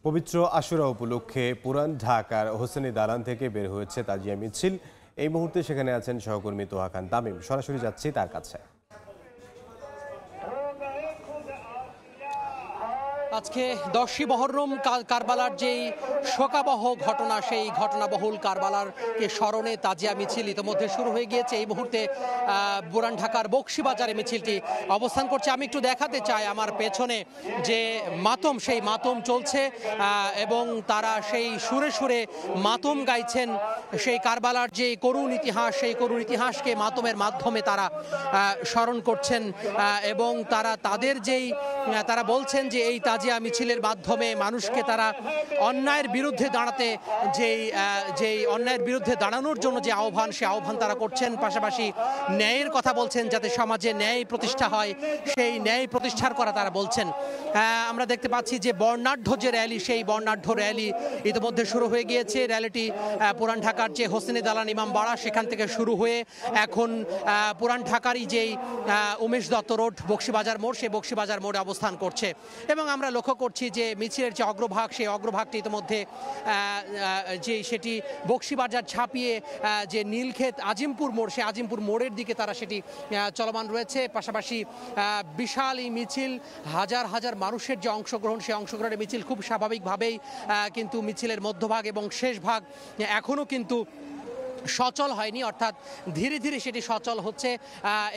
পবিত্র আশুরা উপলক্ষে পুরান ঢাকার হোসেনি দালান থেকে বের হয়েছে তাজিয়া মিছিল। এই মুহূর্তে সেখানে আছেন সহকর্মী তোহা খান তামিম। সরাসরি যাচ্ছি তার কাছে। আজকে 10ই মহররম কারবালার যেই শোকাবহ ঘটনা, সেই ঘটনাবহুল কারবালারকে স্মরণে তাজিয়া মিছিল ইতিমধ্যে শুরু হয়ে গিয়েছে। এই মুহূর্তে পুরান ঢাকার বকশীবাজারে মিছিলটি অবস্থান করছে। আমি একটু দেখাতে চাই আমার পেছনে যে মাতম, সেই মাতম চলছে এবং তারা সেই সুরে সুরে মাতম গাইছেন। সেই কারবালার যে করুণ ইতিহাস, সেই করুণ ইতিহাসকে মাতমের মাধ্যমে তারা স্মরণ করছেন এবং তাদের তারা বলছেন যে এই তাজিয়া মিছিলের মাধ্যমে মানুষকে তারা অন্যায়ের বিরুদ্ধে দাঁড়াতে যেই অন্যায়ের বিরুদ্ধে দাঁড়ানোর জন্য যে আহ্বান, সে আহ্বান তারা করছেন। পাশাপাশি ন্যায়ের কথা বলছেন, যাতে সমাজে ন্যায় প্রতিষ্ঠা হয়, সেই ন্যায় প্রতিষ্ঠার কথা তারা বলছেন। আমরা দেখতে পাচ্ছি যে বর্ণাঢ্য যে র্যালি, সেই বর্ণাঢ্য র্যালি ইতিমধ্যে শুরু হয়ে গিয়েছে। র্যালিটি পুরান ঢাকার যে হোসেনি দালান ইমামবাড়া, সেখান থেকে শুরু হয়ে এখন পুরান ঢাকারই যেই উমেশ দত্ত রোড বকশীবাজার মোড়, সেই বকশীবাজার মোড়ে অবস্থান করছে। এবং আমরা লক্ষ্য করছি যে মিছিলের যে অগ্রভাগ, সেই অগ্রভাগটি ইতিমধ্যে সেটি বকশীবাজার ছাপিয়ে যে নীলক্ষেত আজিমপুর মোড়, সেই আজিমপুর মোড়ের দিকে তারা সেটি চলমান রয়েছে। পাশাপাশি বিশাল এই মিছিল, হাজার হাজার মানুষের যে অংশগ্রহণ, সেই অংশগ্রহণের মিছিল খুব স্বাভাবিকভাবেই কিন্তু মিছিলের মধ্যভাগ এবং শেষ ভাগ এখনও কিন্তু সচল হয়নি, অর্থাৎ ধীরে ধীরে সেটি সচল হচ্ছে।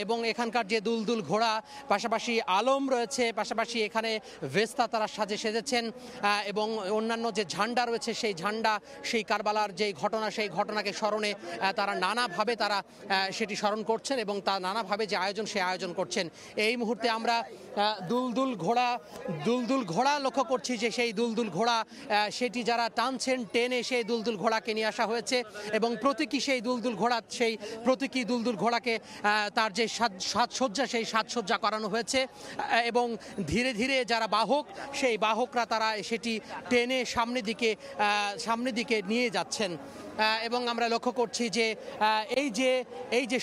এবং এখানকার যে দুলদুল ঘোড়া, পাশাপাশি আলম রয়েছে, পাশাপাশি এখানে ভেস্তা তারা সেজেছেন এবং অন্যান্য যে ঝান্ডা রয়েছে, সেই ঝান্ডা সেই কারবালার যেই ঘটনা, সেই ঘটনাকে স্মরণে তারা নানাভাবে তারা সেটি স্মরণ করছেন এবং তা নানাভাবে যে আয়োজন, সেই আয়োজন করছেন। এই মুহূর্তে আমরা দুলদুল ঘোড়া লক্ষ্য করছি যে সেই দুলদুল ঘোড়া সেটি যারা টানছেন, টেনে সেই দুলদুল ঘোড়াকে নিয়ে আসা হয়েছে এবং প্রতীকী সেই দুলদুল ঘোড়া, সেই প্রতীকী দুলদুল ঘোড়াকে তার যে সাজসজ্জা, সেই সাজসজ্জা করানো হয়েছে এবং ধীরে ধীরে যারা বাহক, সেই বাহকরা তারা সেটি টেনে সামনের দিকে নিয়ে যাচ্ছেন। এবং আমরা লক্ষ্য করছি যে এই যে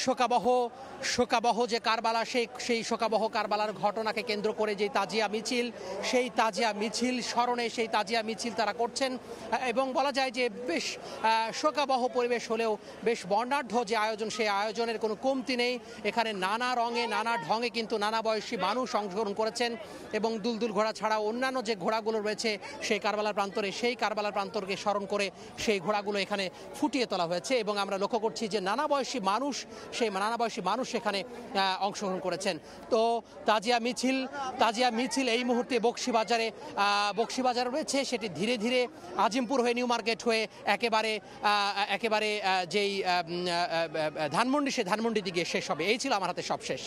শোকাবহ যে কারবালা, সেই শোকাবহ কারবালার ঘটনাকে কেন্দ্র করে যে তাজিয়া মিছিল, সেই তাজিয়া মিছিল স্মরণে সেই তাজিয়া মিছিল তারা করছেন। এবং বলা যায় যে বেশ শোকাবহ পরিবেশ হলেও বেশ বর্ণাঢ্য যে আয়োজন, সেই আয়োজনের কোনো কমতি নেই। এখানে নানা রঙে, নানা ঢঙে কিন্তু নানা বয়সী মানুষ অংশগ্রহণ করেছেন এবং দুলদুল ঘোড়া ছাড়াও অন্যান্য যে ঘোড়াগুলো রয়েছে সেই কারবালার প্রান্তরে, সেই কারবালার প্রান্তরকে স্মরণ করে সেই ঘোড়াগুলো এখানে ফুটিয়ে তোলা হয়েছে। এবং আমরা লক্ষ্য করছি যে নানা বয়সী মানুষ সেখানে অংশগ্রহণ করেছেন। তো তাজিয়া মিছিল এই মুহূর্তে বকশীবাজারে রয়েছে। সেটি ধীরে ধীরে আজিমপুর হয়ে, নিউ মার্কেট হয়ে একেবারে যেই ধানমন্ডি, সে ধানমন্ডির দিকে শেষ হবে। এই ছিল আমার হাতে সবশেষ।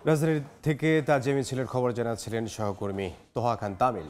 রাজধানী থেকে তাজিয়া মিছিলের খবর জানাচ্ছিলেন সহকর্মী তোহা খান তামিম।